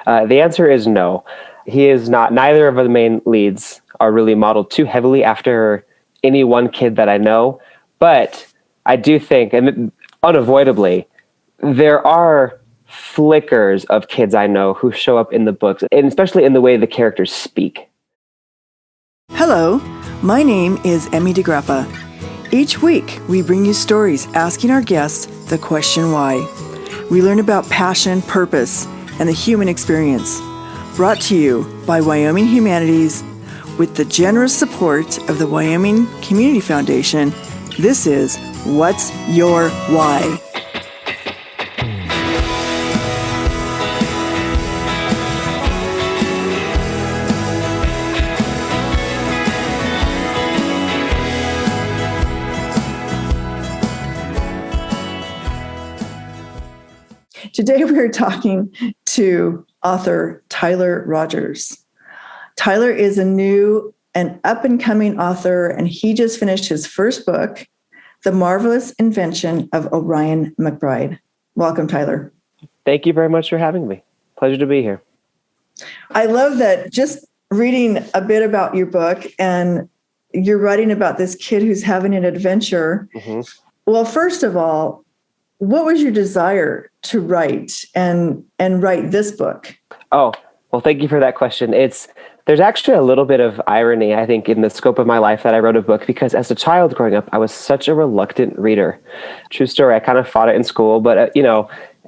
The answer is no. He is not. Neither of the main leads are really modeled too heavily after any one kid that I know. But I do think, and unavoidably, there are flickers of kids I know who show up in the books, and especially in the way the characters speak. Hello, my name is Emmy DeGrappa. Each week, we bring you stories asking our guests the question why. We learn about passion, purpose, and the human experience. Brought to you by Wyoming Humanities with the generous support of the Wyoming Community Foundation. This is What's Your Why? Today we are talking to author Tyler Rogers. Tyler is a new and up-and-coming author, and he just finished his first book, The Marvelous Invention of Orion McBride. Welcome, Tyler. Thank you very much for having me. Pleasure to be here. I love that, just reading a bit about your book, and you're writing about this kid who's having an adventure. Mm-hmm. Well, first of all, what was your desire to write and write this book? Oh, well, thank you for that question. There's actually a little bit of irony, I think, in the scope of my life that I wrote a book, because as a child growing up, I was such a reluctant reader. True story. I kind of fought it in school, but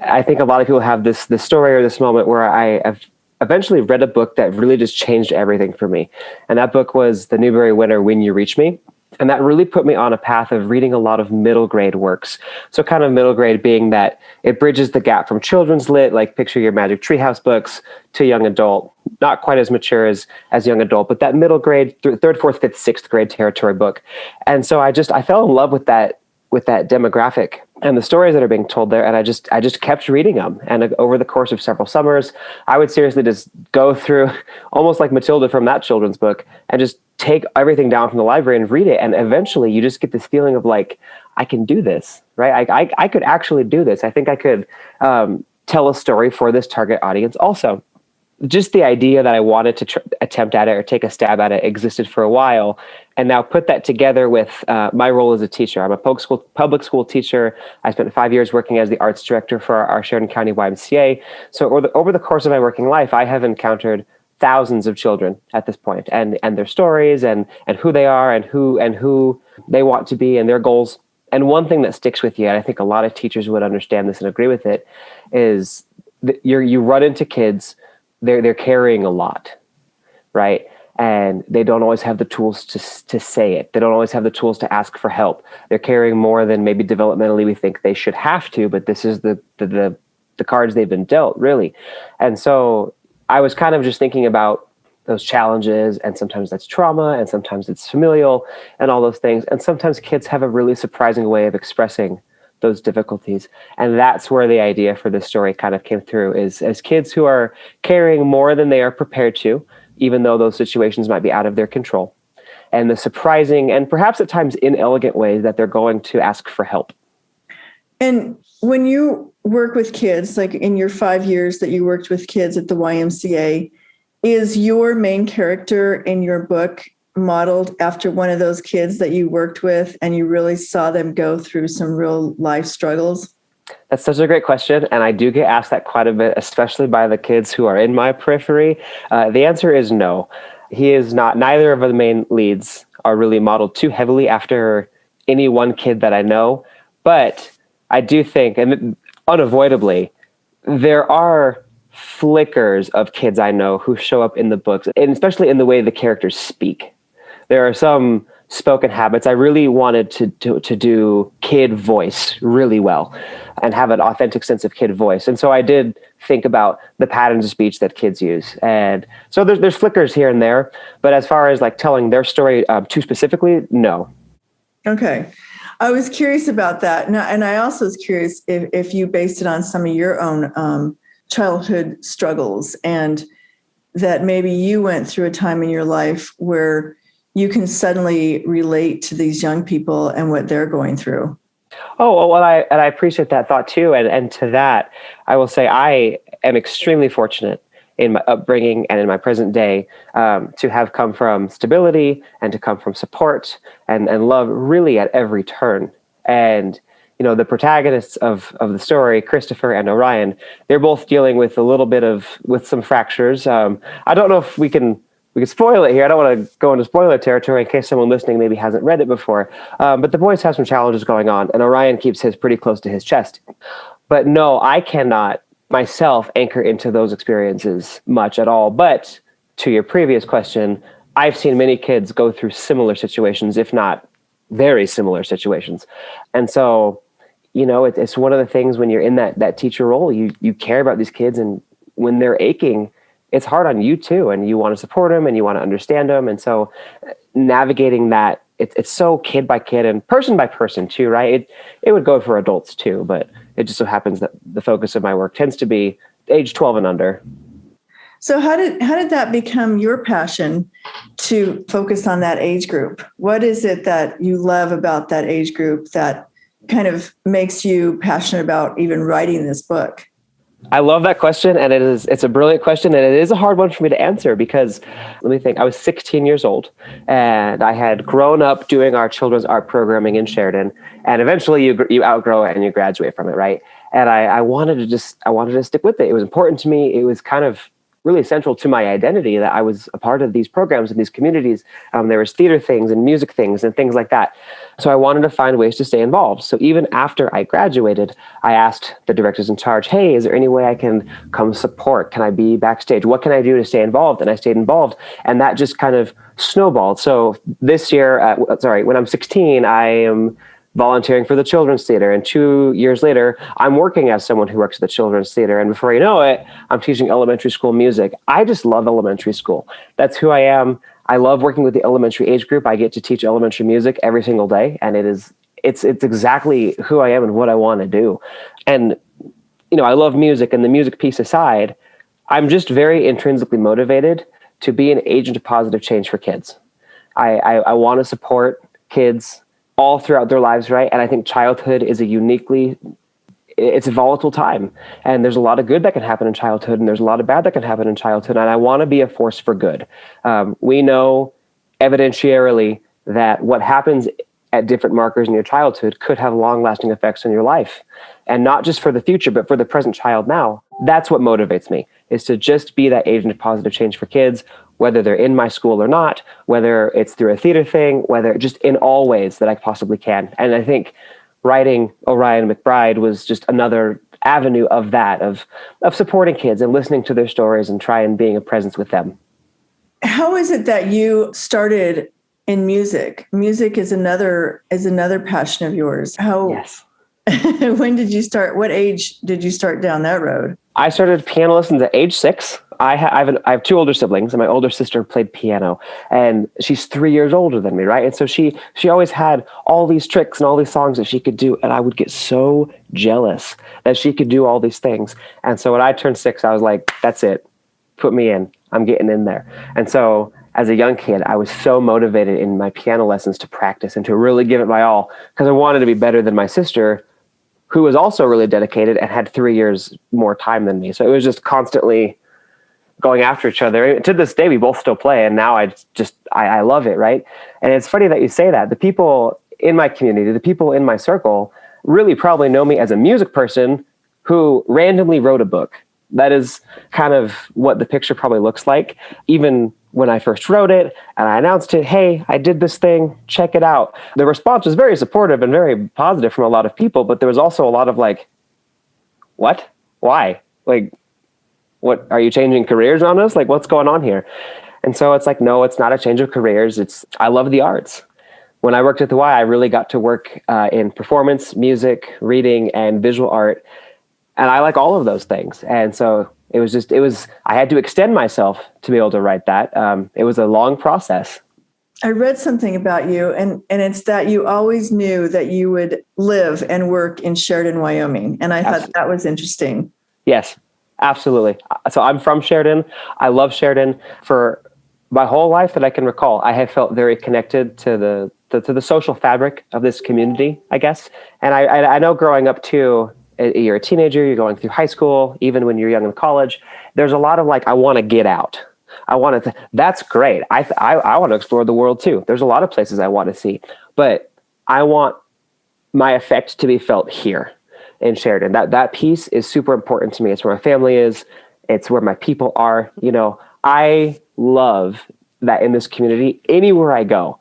I think a lot of people have this story or this moment where I have eventually read a book that really just changed everything for me. And that book was the Newbery winner, When You Reach Me. And that really put me on a path of reading a lot of middle grade works. So kind of middle grade being that it bridges the gap from children's lit, like Picture Your Magic Treehouse books, to young adult, not quite as mature as young adult, but that middle grade, third, fourth, fifth, sixth grade territory book. And so I fell in love with that demographic and the stories that are being told there. And I just kept reading them. And over the course of several summers, I would seriously just go through almost like Matilda from that children's book and just take everything down from the library and read it. And eventually you just get this feeling of like, I can do this, right? I could actually do this. I think I could tell a story for this target audience also. Just the idea that I wanted to attempt at it or take a stab at it existed for a while. And now put that together with my role as a teacher. I'm a public school teacher. I spent 5 years working as the arts director for our Sheridan County YMCA. So over the course of my working life, I have encountered thousands of children at this point, and their stories and who they are and who they want to be and their goals. And one thing that sticks with you, and I think a lot of teachers would understand this and agree with it, is that you run into kids. They're carrying a lot, right? And they don't always have the tools to say it. They don't always have the tools to ask for help. They're carrying more than maybe developmentally we think they should have to, but this is the cards they've been dealt, really. And so I was kind of just thinking about those challenges, and sometimes that's trauma, and sometimes it's familial, and all those things. And sometimes kids have a really surprising way of expressing those difficulties. And that's where the idea for this story kind of came through, is as kids who are carrying more than they are prepared to, even though those situations might be out of their control, and the surprising and perhaps at times inelegant ways that they're going to ask for help. And when you work with kids, like in your 5 years that you worked with kids at the YMCA, is your main character in your book modeled after one of those kids that you worked with and you really saw them go through some real life struggles? That's such a great question. And I do get asked that quite a bit, especially by the kids who are in my periphery. The answer is no. He is not. Neither of the main leads are really modeled too heavily after any one kid that I know. But I do think, and unavoidably, there are flickers of kids I know who show up in the books, and especially in the way the characters speak. There are some spoken habits. I really wanted to do kid voice really well and have an authentic sense of kid voice. And so I did think about the patterns of speech that kids use. And so there's flickers here and there, but as far as like telling their story too specifically, no. Okay. I was curious about that. And I also was curious if you based it on some of your own childhood struggles, and that maybe you went through a time in your life where you can suddenly relate to these young people and what they're going through. Oh, well, I appreciate that thought too. And to that, I will say I am extremely fortunate in my upbringing and in my present day, to have come from stability and to come from support and love really at every turn. And, the protagonists of the story, Christopher and Orion, they're both dealing with with some fractures. I don't know if we can spoil it here. I don't want to go into spoiler territory in case someone listening maybe hasn't read it before. But the boys have some challenges going on, and Orion keeps his pretty close to his chest. But no, I cannot myself anchor into those experiences much at all. But to your previous question, I've seen many kids go through similar situations, if not very similar situations. And so, it's one of the things when you're in that teacher role, you care about these kids, and when they're aching, it's hard on you too. And you want to support them and you want to understand them. And so navigating that, it's so kid by kid and person by person too, right? It would go for adults too, but it just so happens that the focus of my work tends to be age 12 and under. So how did that become your passion to focus on that age group? What is it that you love about that age group that kind of makes you passionate about even writing this book? I love that question, and it's a brilliant question, and it is a hard one for me to answer because, let me think, I was 16 years old, and I had grown up doing our children's art programming in Sheridan, and eventually you outgrow it and you graduate from it, right? And I wanted to stick with it. It was important to me. It was kind of really central to my identity that I was a part of these programs and these communities. There was theater things and music things and things like that. So I wanted to find ways to stay involved. So even after I graduated, I asked the directors in charge, hey, is there any way I can come support? Can I be backstage? What can I do to stay involved? And I stayed involved. And that just kind of snowballed. So this year, when I'm 16, I am volunteering for the Children's Theater. And 2 years later, I'm working as someone who works at the Children's Theater. And before you know it, I'm teaching elementary school music. I just love elementary school. That's who I am. I love working with the elementary age group. I get to teach elementary music every single day. And it's exactly who I am and what I want to do. And, I love music, and the music piece aside, I'm just very intrinsically motivated to be an agent of positive change for kids. I want to support kids all throughout their lives, right? And I think childhood is it's a volatile time. And there's a lot of good that can happen in childhood, and there's a lot of bad that can happen in childhood. And I want to be a force for good. We know evidentiarily that what happens at different markers in your childhood could have long-lasting effects on your life. And not just for the future, but for the present child now. That's what motivates me, is to just be that agent of positive change for kids, whether they're in my school or not, whether it's through a theater thing, whether just in all ways that I possibly can. And I think writing Orion McBride was just another avenue of that, of supporting kids and listening to their stories and trying being a presence with them. How is it that you started in music? Music is another passion of yours. Yes. When did you start? What age did you start down that road? I started piano lessons at age 6. I have 2 older siblings, and my older sister played piano, and she's 3 years older than me, right? And so she always had all these tricks and all these songs that she could do, and I would get so jealous that she could do all these things. And so when I turned 6, I was like, that's it. Put me in. I'm getting in there. And so as a young kid, I was so motivated in my piano lessons to practice and to really give it my all, because I wanted to be better than my sister, who was also really dedicated and had 3 years more time than me. So it was just constantly going after each other. To this day, we both still play, and now I love it, right? And it's funny that you say that. The people in my community, the people in my circle, really probably know me as a music person who randomly wrote a book. That is kind of what the picture probably looks like. Even when I first wrote it and I announced it, hey, I did this thing, check it out. The response was very supportive and very positive from a lot of people, but there was also a lot of like, what? Why? Like, what, are you changing careers on us? Like, what's going on here? And so it's like, no, it's not a change of careers. I love the arts. When I worked at the Y, I really got to work in performance, music, reading, and visual art. And I like all of those things. And so I had to extend myself to be able to write that. It was a long process. I read something about you, and it's that you always knew that you would live and work in Sheridan, Wyoming. And I thought that was interesting. Yes, absolutely. So I'm from Sheridan. I love Sheridan. For my whole life that I can recall, I have felt very connected to the social fabric of this community, I guess. And I know growing up too, you're a teenager, you're going through high school, even when you're young in college, there's a lot of like, I want to get out. That's great. I want to explore the world too. There's a lot of places I want to see, but I want my effect to be felt here in Sheridan. That piece is super important to me. It's where my family is. It's where my people are. I love that in this community, anywhere I go,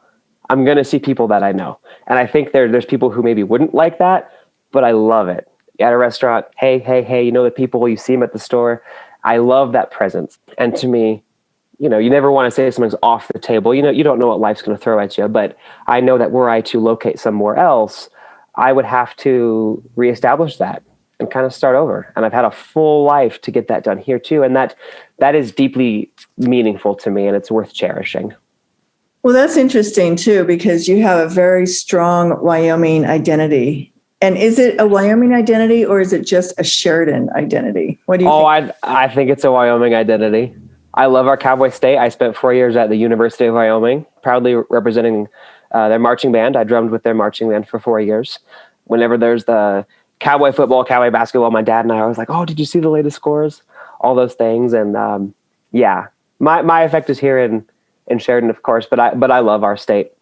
I'm going to see people that I know. And I think there's people who maybe wouldn't like that, but I love it. At a restaurant, hey, the people, you see them at the store. I love that presence. And to me, you never want to say something's off the table. You don't know what life's going to throw at you, but I know that were I to locate somewhere else, I would have to reestablish that and kind of start over. And I've had a full life to get that done here too. And that is deeply meaningful to me, and it's worth cherishing. Well, that's interesting too, because you have a very strong Wyoming identity. And is it a Wyoming identity or is it just a Sheridan identity? What do you think? I think it's a Wyoming identity. I love our Cowboy State. I spent 4 years at the University of Wyoming, proudly representing their marching band. I drummed with their marching band for 4 years. Whenever there's the Cowboy football, Cowboy basketball, my dad and I was like, oh, did you see the latest scores? All those things. And my effect is here in Sheridan, of course, but I love our state.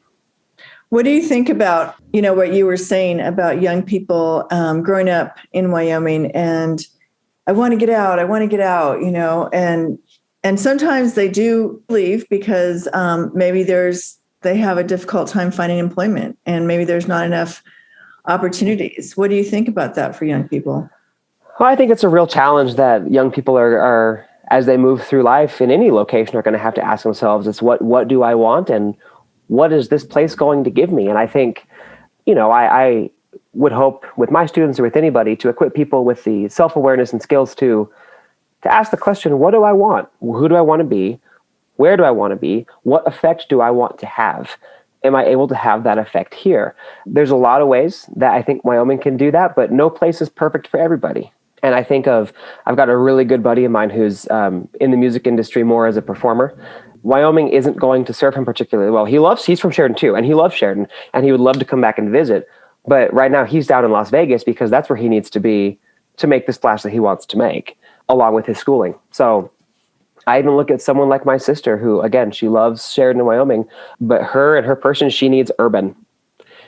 What do you think about, what you were saying about young people growing up in Wyoming and I want to get out, and sometimes they do leave because maybe they have a difficult time finding employment and maybe there's not enough opportunities. What do you think about that for young people? Well, I think it's a real challenge that young people are as they move through life in any location are going to have to ask themselves, it's what do I want and what is this place going to give me? And I think, I would hope with my students or with anybody to equip people with the self-awareness and skills to ask the question, what do I want? Who do I want to be? Where do I want to be? What effect do I want to have? Am I able to have that effect here? There's a lot of ways that I think Wyoming can do that, but no place is perfect for everybody. And I think I've got a really good buddy of mine who's in the music industry more as a performer. Wyoming isn't going to serve him particularly well. He's from Sheridan too, and he loves Sheridan, and he would love to come back and visit. But right now he's down in Las Vegas because that's where he needs to be to make the splash that he wants to make, along with his schooling. So I even look at someone like my sister who, again, she loves Sheridan, Wyoming, but her and her person, she needs urban.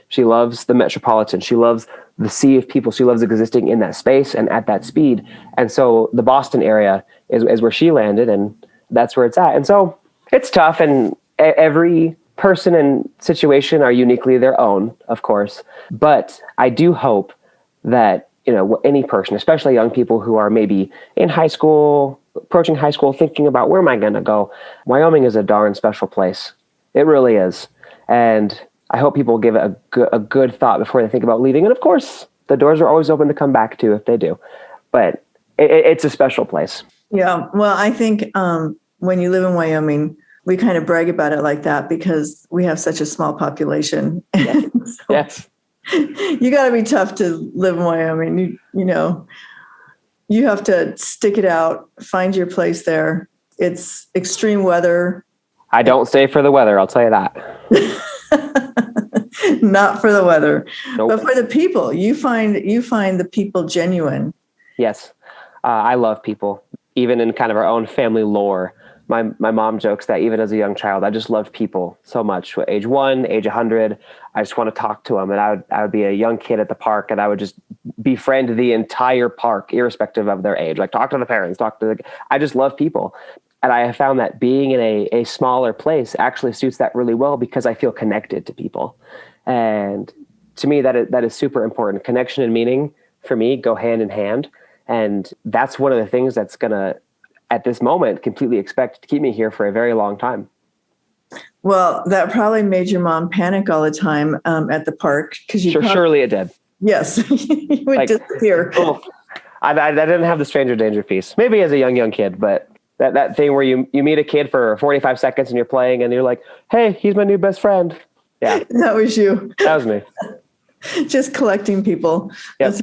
She loves the metropolitan. She loves the sea of people. She loves existing in that space and at that speed. And so the Boston area is where she landed, and that's where it's at. And so it's tough, and every person and situation are uniquely their own, of course. But I do hope that, any person, especially young people who are maybe in high school, approaching high school, thinking about where am I going to go? Wyoming is a darn special place. It really is. And I hope people give it a good thought before they think about leaving. And of course, the doors are always open to come back to if they do. But it's a special place. Yeah. Well, I think when you live in Wyoming, we kind of brag about it like that because we have such a small population. Yes. So Yes. You got to be tough to live in Wyoming. You have to stick it out, find your place there. It's extreme weather. I don't stay for the weather, I'll tell you that. Not for the weather, Nope. but for the people. You find the people genuine. Yes. I love people, even in kind of our own family lore. My mom jokes that even as a young child, I just loved people so much. At age 1, age 100, I just want to talk to them. And I would be a young kid at the park, and I would just befriend the entire park, irrespective of their age. Like talk to the parents, I just love people. And I have found that being in a smaller place actually suits that really well because I feel connected to people. And to me, that is super important. Connection and meaning for me go hand in hand. And that's one of the things that's going to, at this moment, completely expect to keep me here for a very long time. Well, that probably made your mom panic all the time at the park because surely it did. Yes, you would disappear. Oh, I didn't have the stranger danger piece. Maybe as a young kid, but that thing where you meet a kid for 45 seconds and you're playing and you're like, hey, he's my new best friend. Yeah, that was you. That was me. Just collecting people. Yep.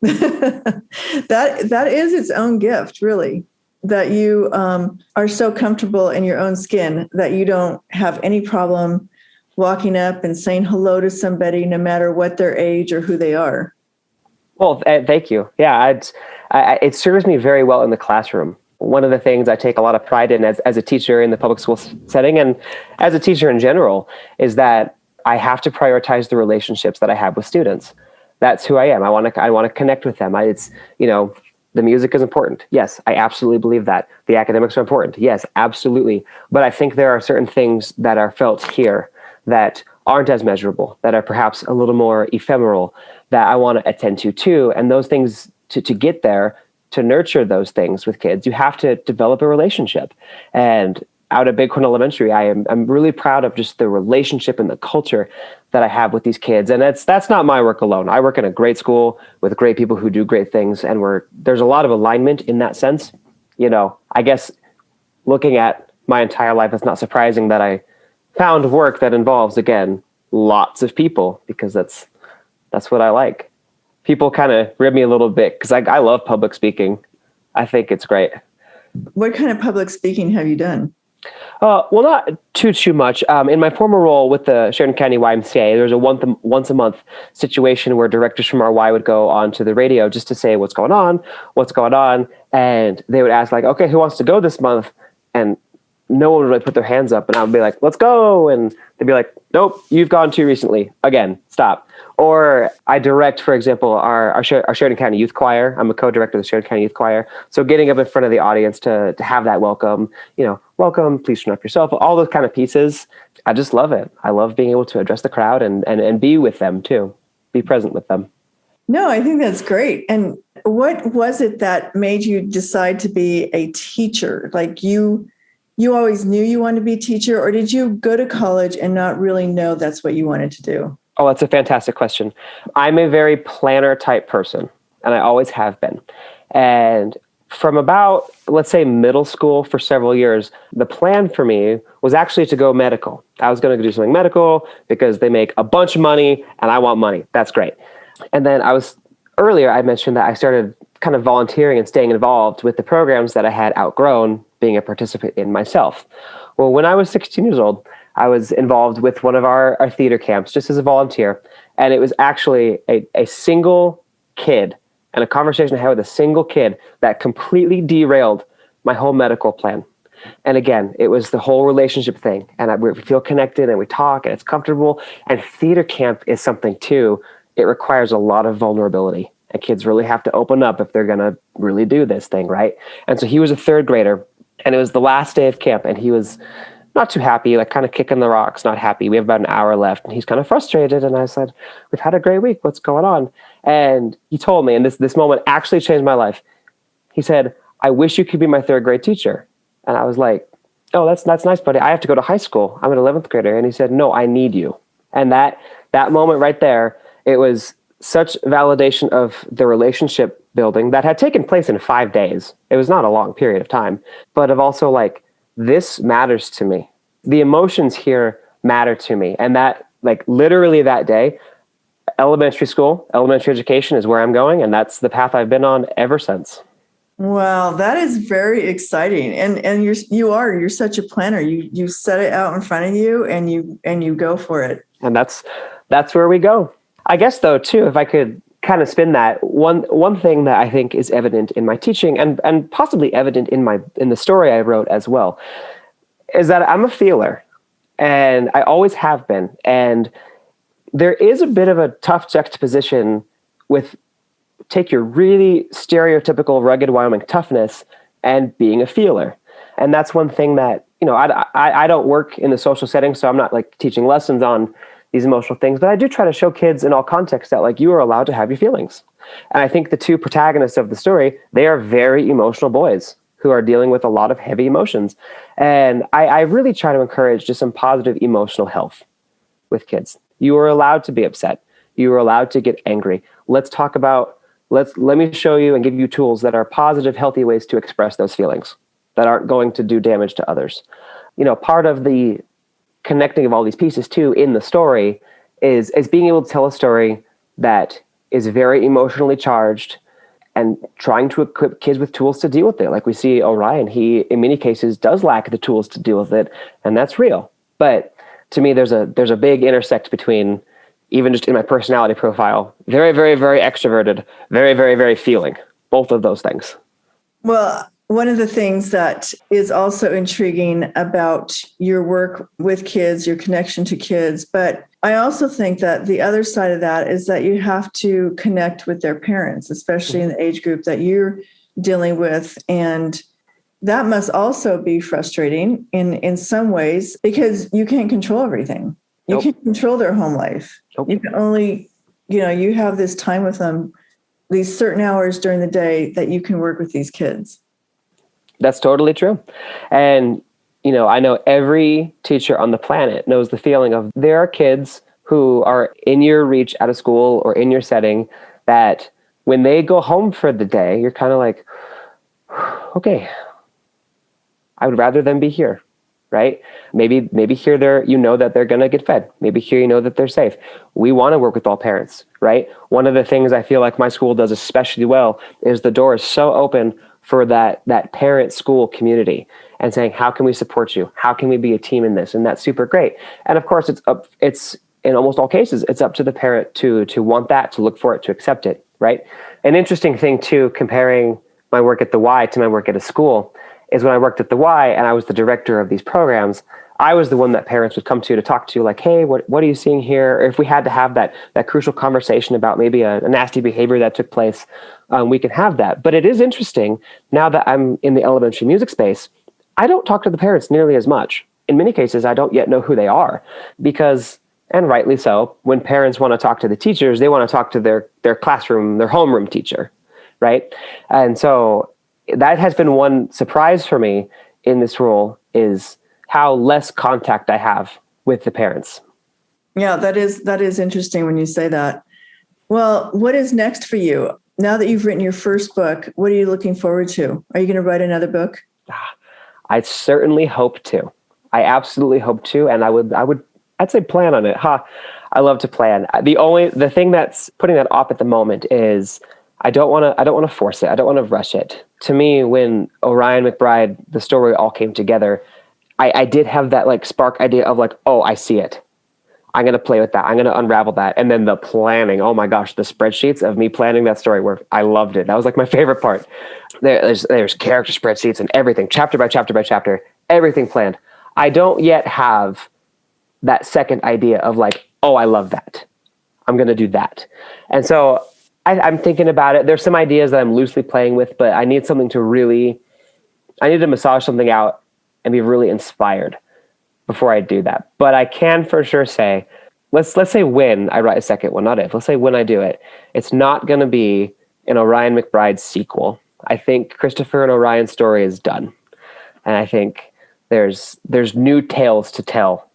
That is its own gift, really. That you are so comfortable in your own skin that you don't have any problem walking up and saying hello to somebody, no matter what their age or who they are. Well, thank you. Yeah, it serves me very well in the classroom. One of the things I take a lot of pride in as a teacher in the public school setting and as a teacher in general is that I have to prioritize the relationships that I have with students. That's who I am. I want to connect with them. The music is important. Yes, I absolutely believe that. The academics are important. Yes, absolutely. But I think there are certain things that are felt here that aren't as measurable, that are perhaps a little more ephemeral, that I want to attend to too. And those things, to get there, to nurture those things with kids, you have to develop a relationship. And out at Bighorn Elementary, I'm really proud of just the relationship and the culture that I have with these kids. And that's not my work alone. I work in a great school with great people who do great things, and there's a lot of alignment in that sense. I guess looking at my entire life, it's not surprising that I found work that involves, again, lots of people, because that's what I like. People kind of rib me a little bit because I love public speaking. I think it's great. What kind of public speaking have you done? Well, not too much. In my former role with the Sheridan County YMCA, there was a once a month situation where directors from our Y would go onto the radio just to say what's going on, and they would ask like, okay, who wants to go this month? And no one would really put their hands up, and I would be like, let's go. And they'd be like, nope, you've gone too recently. Again, stop. Or I direct, for example, our Sheridan County Youth Choir. I'm a co-director of the Sheridan County Youth Choir. So getting up in front of the audience to have that welcome, welcome, please turn up yourself, all those kind of pieces. I just love it. I love being able to address the crowd and be with them too, be present with them. No, I think that's great. And what was it that made you decide to be a teacher? Like you always knew you wanted to be a teacher, or did you go to college and not really know that's what you wanted to do? Oh, that's a fantastic question. I'm a very planner type person, and I always have been. And from about, let's say, middle school for several years, the plan for me was actually to go medical. I was going to do something medical because they make a bunch of money and I want money. That's great. And then earlier I mentioned that I started kind of volunteering and staying involved with the programs that I had outgrown being a participant in myself. Well, when I was 16 years old, I was involved with one of our theater camps just as a volunteer. And it was actually a single kid and a conversation I had with a single kid that completely derailed my whole medical plan. And again, it was the whole relationship thing. And we feel connected and we talk and it's comfortable. And theater camp is something too. It requires a lot of vulnerability. And kids really have to open up if they're going to really do this thing, right? And so he was a third grader. And it was the last day of camp. And he was not too happy, like kind of kicking the rocks, not happy. We have about an hour left. And he's kind of frustrated. And I said, we've had a great week. What's going on? And he told me, and this moment actually changed my life. He said, I wish you could be my third grade teacher. And I was like, oh, that's nice, buddy. I have to go to high school. I'm an 11th grader. And he said, no, I need you. And that moment right there, it was such validation of the relationship building that had taken place in 5 days. It was not a long period of time, but of also like, this matters to me. The emotions here matter to me. And that, like, literally that day, elementary education is where I'm going. And that's the path I've been on ever since. Wow, that is very exciting. And you're such a planner. You set it out in front of you and you go for it. And that's where we go. I guess though, too, if I could kind of spin that, one thing that I think is evident in my teaching and possibly evident in the story I wrote as well, is that I'm a feeler, and I always have been. And there is a bit of a tough juxtaposition with take your really stereotypical rugged Wyoming toughness and being a feeler. And that's one thing that, I don't work in the social setting, so I'm not like teaching lessons on these emotional things, but I do try to show kids in all contexts that like you are allowed to have your feelings. And I think the two protagonists of the story, they are very emotional boys who are dealing with a lot of heavy emotions. And I really try to encourage just some positive emotional health with kids. You are allowed to be upset. You are allowed to get angry. Let me show you and give you tools that are positive, healthy ways to express those feelings that aren't going to do damage to others. Part of the connecting of all these pieces too in the story is being able to tell a story that is very emotionally charged and trying to equip kids with tools to deal with it. Like we see Orion, he in many cases does lack the tools to deal with it, and that's real. But to me, there's a big intersect between even just in my personality profile, very, very, very extroverted, very, very, very feeling, both of those things. Well, one of the things that is also intriguing about your work with kids, your connection to kids, but I also think that the other side of that is that you have to connect with their parents, especially in the age group that you're dealing with. And that must also be frustrating in some ways because you can't control everything. You can't control their home life. You can only, you have this time with them, these certain hours during the day that you can work with these kids. That's totally true. And, I know every teacher on the planet knows the feeling of there are kids who are in your reach at a school or in your setting that when they go home for the day, you're kind of like, okay, I would rather them be here, right? Maybe here that they're going to get fed. Maybe here that they're safe. We want to work with all parents, right? One of the things I feel like my school does especially well is the door is so open for that parent school community and saying, how can we support you? How can we be a team in this? And that's super great. And of course it's in almost all cases, it's up to the parent to want that, to look for it, to accept it, right? An interesting thing too, comparing my work at the Y to my work at a school is when I worked at the Y and I was the director of these programs, I was the one that parents would come to talk to, like, hey, what are you seeing here? Or if we had to have that crucial conversation about maybe a nasty behavior that took place, we can have that. But it is interesting, now that I'm in the elementary music space, I don't talk to the parents nearly as much. In many cases, I don't yet know who they are because, and rightly so, when parents want to talk to the teachers, they want to talk to their classroom, their homeroom teacher, right? And so that has been one surprise for me in this role is how less contact I have with the parents. Yeah, that is interesting when you say that. Well, what is next for you? Now that you've written your first book, what are you looking forward to? Are you going to write another book? I certainly hope to. I absolutely hope to. And I'd say plan on it. I love to plan. The thing that's putting that off at the moment is I don't want to force it. I don't want to rush it. To me, when Orion, McBride, the story all came together, I did have that spark idea of oh, I see it. I'm going to play with that. I'm going to unravel that. And then the planning, oh my gosh, the spreadsheets of me planning that story I loved it. That was my favorite part. There's character spreadsheets and everything, chapter by chapter by chapter, everything planned. I don't yet have that second idea of oh, I love that. I'm going to do that. And so I'm thinking about it. There's some ideas that I'm loosely playing with, but I need to massage something out and be really inspired before I do that. But I can for sure say, let's say when I write a second one, not if. Let's say when I do it, it's not going to be an Orion McBride sequel. I think Christopher and Orion's story is done. And I think there's new tales to tell.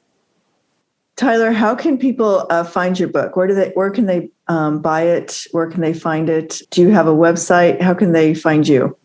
Tyler, how can people find your book? Where can they buy it? Where can they find it? Do you have a website? How can they find you?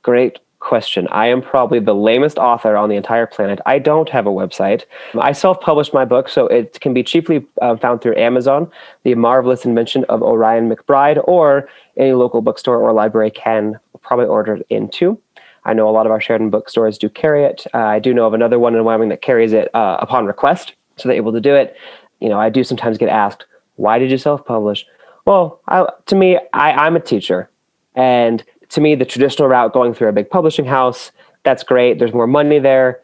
Great question. I am probably the lamest author on the entire planet. I don't have a website. I self-published my book, so it can be cheaply found through Amazon, The Marvelous Invention of Orion McBride, or any local bookstore or library can probably order it into. I know a lot of our Sheridan bookstores do carry it. I do know of another one in Wyoming that carries it upon request, so they're able to do it. I do sometimes get asked, why did you self-publish? Well, to me, I'm a teacher, and to me, the traditional route going through a big publishing house, that's great. There's more money there.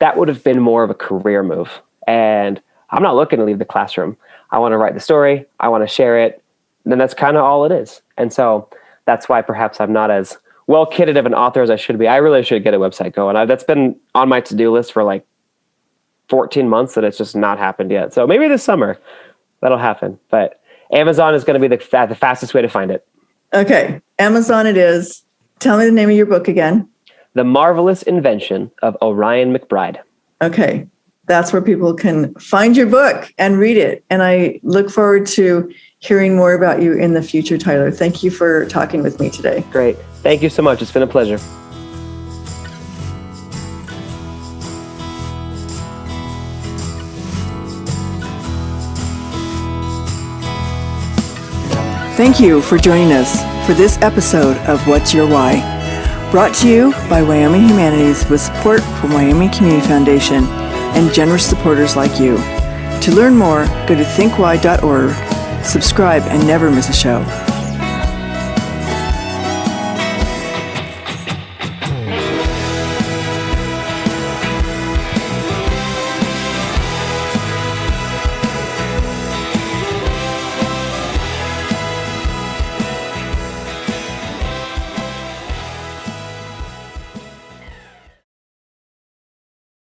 That would have been more of a career move. And I'm not looking to leave the classroom. I want to write the story. I want to share it. Then that's kind of all it is. And so that's why perhaps I'm not as well kitted of an author as I should be. I really should get a website going. That's been on my to-do list for 14 months and it's just not happened yet. So maybe this summer that'll happen. But Amazon is going to be the fastest way to find it. Okay, Amazon it is. Tell me the name of your book again. The Marvelous Invention of Orion McBride. Okay, that's where people can find your book and read it. And I look forward to hearing more about you in the future, Tyler. Thank you for talking with me today. Great. Thank you so much. It's been a pleasure. Thank you for joining us for this episode of What's Your Why? Brought to you by Wyoming Humanities with support from Wyoming Community Foundation and generous supporters like you. To learn more, go to thinkwhy.org, subscribe, and never miss a show.